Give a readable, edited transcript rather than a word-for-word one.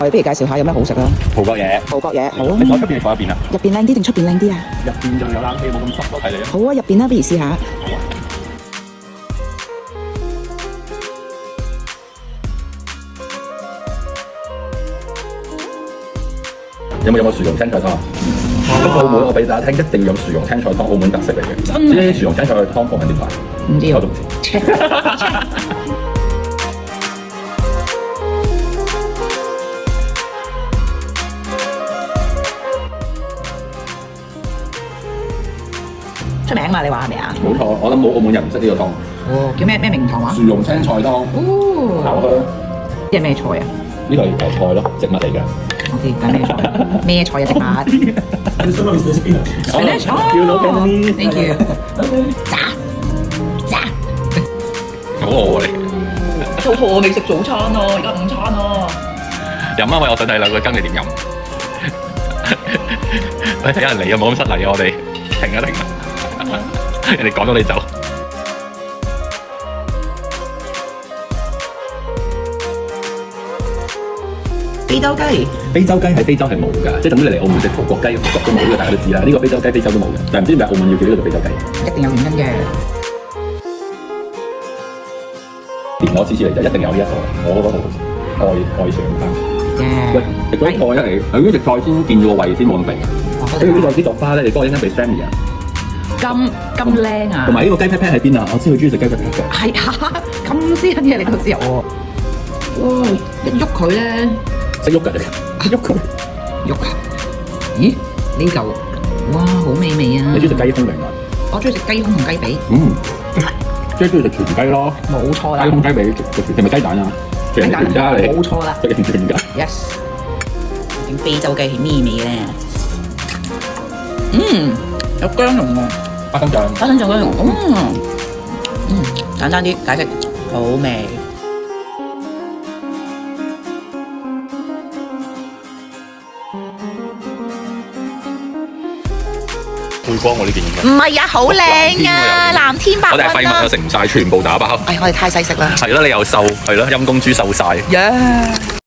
我哋不如介紹下有咩好食啦。葡國嘢，葡國嘢好啊。你坐出邊定坐入邊啊？入邊靚啲定出邊靚啲啊？入邊就有冷氣，冇咁濕咯，睇你啊。好啊，入邊啦，不如試下。好啊。有冇薯蓉青菜湯啊？咁澳門我俾大家聽，一定要有薯蓉青菜湯，澳門特色嚟嘅。真係薯蓉青菜湯葡文點解？唔知我都唔知。出名嘛？你話係咪啊？冇錯，我諗冇澳門人唔識呢個湯。哦，叫咩名堂話？薯蓉青菜湯，哦，炒香。呢係咩菜啊？呢個係菜咯，植物嚟㗎。我知，但係咩菜？咩菜啊？植物。叫到 Thank you。炸。好餓你。好餓，我未食早餐啊，而家午餐啊。飲啊！喂，我想睇兩個羹你點飲？喂，有人嚟啊！冇咁失禮啊！我哋停一停啊！人哋趕到你走。非洲雞。非洲雞喺非洲係冇㗎，即係等於你嚟澳門食葡國雞，葡國都冇，呢個大家都知啦。呢個非洲雞非洲都冇嘅，但係唔知點解澳門要叫呢個做非洲雞？一定有原因嘅。連我次次嚟就一定有呢一個，我覺得好好食，愛上家。喂，食嗰啲菜咧，你呢隻菜先見到個胃先冇咁肥。跟住呢朵花咧，你幫我應該俾 Sammy 啊。咁靚啊！同埋呢個雞 pat pat 喺邊啊？我知佢中意食雞 pat pat 嘅。係啊，咁私隱嘅你都知喎。哇！一喐佢咧，識喐㗎，喐佢。喐啊！咦？呢嚿哇，好美味啊！你中意食雞胸定啊？我中意食雞胸同雞髀。即係中意食全雞咯。冇錯啦。雞胸雞髀係咪雞蛋啊？雞蛋家你。冇錯啦。食完全家。Yes。整非洲雞係咩味咧？有薑蓉喎。花生醬。花生醬薑蓉，簡單啲解釋，好味。背光我呢邊應該。唔係啊，好靚啊，藍天白雲啊！我哋係廢物都食唔晒，全部打包。哎，我哋太細食啦。係咯，你又瘦，係咯，陰公豬瘦晒。